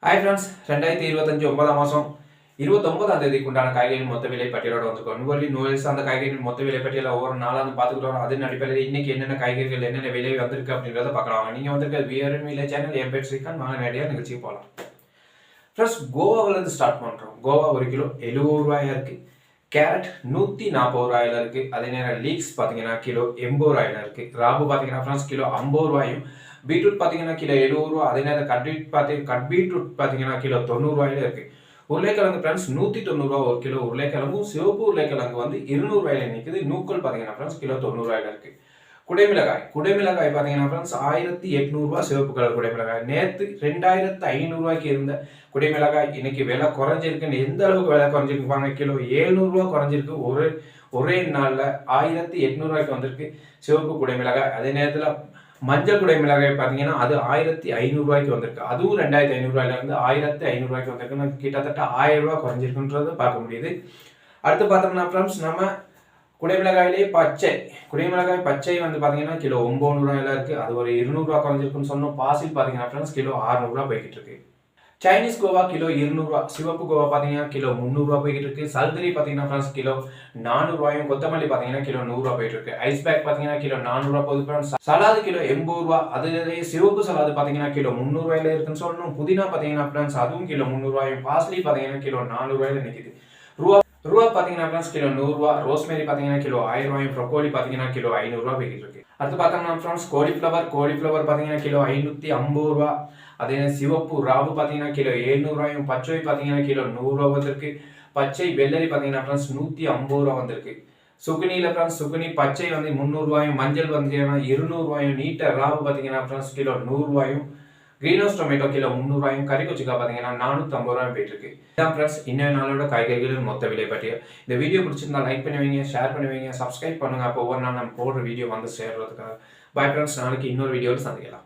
Hi friends, 2025 9ஆம் மாதம் 29ஆம் தேதிக்கு உண்டான காய்கறிகளின் மொத்த விலை பட்டியலோட வந்திருக்கோம். நுவலி நூறு அந்த காய்கறிகளின் மொத்த விலை பட்டியலை ஒவ்வொரு நாளாக பார்த்துக்கிட்டோம். அதன் அடிப்படையில் இன்னைக்கு என்னென்ன காய்கறிகள் என்னென்ன விலை வந்திருக்கு அப்படின்றத பார்க்கலாம். நீங்கள் வந்திருக்க வியரும் இல்லை சேனல் என் பேர் ஸ்ரீகாந்த். வாங்க நேரடியாக நிகழ்ச்சிக்கு போகலாம். ஃப்ரெண்ட்ஸ், கோவாவிலேருந்து ஸ்டார்ட் பண்ணுறோம். கோவா 1 கிலோ 70 ரூபாயா இருக்குது. கேரட் 140 ரூபாயில இருக்குது. அதே நேரம் லீக்ஸ் பார்த்தீங்கன்னா கிலோ 80 ரூபாயில இருக்குது. ராபு பார்த்தீங்கன்னா ஃப்ரெண்ட்ஸ் கிலோ 50 ரூபாயும். பீட்ரூட் பார்த்தீங்கன்னா கிலோ 70 ரூபா. அதே நேரம் கட் பீட்ரூட் பார்த்தீங்கன்னா கிலோ 90 ரூபாயில இருக்குது. உருளைக்கிழங்கு ஃப்ரெண்ட்ஸ் 190 ரூபா ஒரு கிலோ. உருளைக்கிழங்கும் சிவப்பு உருளைக்கிழங்கு வந்து 200 ரூபாயில நிற்குது. நூக்கல் பார்த்தீங்கன்னா ஃப்ரெண்ட்ஸ் கிலோ 90 ரூபாயில இருக்குது. குடைமிளகாய் பார்த்தீங்கன்னா ஃப்ரெண்ட்ஸ் 1800 ரூபா சிவப்பு கலர் குடைமிளகாய். நேற்று 2500 ரூபாய்க்கு இருந்த குடைமிளகாய் இன்னைக்கு விலை குறைஞ்சிருக்குன்னு எந்த அளவுக்கு விலை குறைஞ்சிருக்கு கிலோ 700 ரூபா குறைஞ்சிருக்கு. ஒரே நாளில் 1800 ரூபாய்க்கு வந்திருக்கு சிவப்பு குடைமிளகாய். அதே நேரத்தில் மஞ்சள் குடைமிளகாய் பார்த்தீங்கன்னா அது 1500 ரூபாய்க்கு வந்திருக்கு. அதுவும் 2500 ரூபாயிலிருந்து 1500 ரூபாய்க்கு வந்திருக்கு. கிட்டத்தட்ட 1000 ரூபா குறைஞ்சிருக்குன்றதை பார்க்க முடியுது. அடுத்து பார்த்தோம்னா ஃப்ரெண்ட்ஸ், நம்ம குடைமிளகாயிலே குடைமிளகாய் பச்சை வந்து பார்த்தீங்கன்னா கிலோ 900 ரூபாயில இருக்குது. அது ஒரு 200 ரூபா குறைஞ்சிருக்குன்னு சொன்னோம். பாசில் பார்த்தீங்கன்னா ஃப்ரெண்ட்ஸ் கிலோ 600 ரூபா போய்கிட்டு இருக்கு. சைனீஸ் கோவா கிலோ 200 ரூபா. சிவப்பு கோவா பார்த்தீங்கன்னா கிலோ 300 ரூபா போய்கிட்டு இருக்கு. சல்தரி பார்த்தீங்கன்னா ஃப்ரெண்ட்ஸ் கிலோ 400 ரூபாயும். கொத்தமல்லி பார்த்தீங்கன்னா கிலோ 100 ரூபா போயிட்டு இருக்கு. ஐஸ் பேக் பார்த்தீங்கன்னா கிலோ 400 ரூபா போகுது ஃப்ரெண்ட்ஸ். சலாது கிலோ 80 ரூபா. அதுலேயே சிவப்பு சலாது பார்த்தீங்கன்னா கிலோ 300 ரூபாயில இருக்குன்னு சொல்லணும். புதினா பார்த்தீங்கன்னா ஃப்ரெண்ட்ஸ் அதுவும் கிலோ 300 ரூபாயும். பாஸ்லி பார்த்தீங்கன்னா கிலோ 400 ரூபாயில நிற்குது. ரூபா பார்த்தீங்கன்னா ஃப்ரெண்ட்ஸ் கிலோ 100 ரூபா. ரோஸ்மேரி பார்த்தீங்கன்னா கிலோ 1000 ரூபாயும். ப்ரொக்கோலி பார்த்தீங்கன்னா கிலோ 500 ரூபா போய்கிட்டு இருக்கு. அடுத்து பார்த்தோம்னா ஃப்ரெண்ட்ஸ் கோலிஃப்ளவர் பார்த்தீங்கன்னா கிலோ 550 ரூபா. அதே சிவப்பு ராபு பார்த்தீங்கன்னா கிலோ 700 ரூபாயும். பச்சை பார்த்தீங்கன்னா கிலோ 100 ரூபா வந்திருக்கு. பச்சை வெள்ளரி பார்த்தீங்கன்னா ஃப்ரெண்ட்ஸ் 150 ரூபா வந்திருக்கு. சுகுனியில் ஃப்ரெண்ட்ஸ் சுகுனி பச்சை வந்து 300 ரூபாயும். மஞ்சள் பார்த்தீங்கன்னா 200 ரூபாயும். நீட்ட ராபு பார்த்தீங்கன்னா ஃப்ரெண்ட்ஸ் கிலோ 100 ரூபாயும். கிரீன் ஹவுஸ் டொமேட்டோ கிலோ 300 ரூபாயும். கறிக்கொச்சிக்காய் பார்த்தீங்கன்னா 450 ரூபாயும் போயிட்டு இருக்கு. இதான் ஃப்ரெண்ட்ஸ் இன்னொரு நாளோட காய்கறிகளின் மொத்த விலை பட்டியல். இந்த வீடியோ பிடிச்சிருந்தா லைக் பண்ணுவீங்க, ஷேர் பண்ணுவீங்க, சப்ஸ்கிரைப் பண்ணுங்க. அப்போ ஒவ்வொரு நாள் நம்ம போடுற வீடியோ வந்து சேர்றதுக்காக. பை ஃப்ரெண்ட்ஸ், நாளைக்கு இன்னொரு வீடியோவில் சந்திக்கலாம்.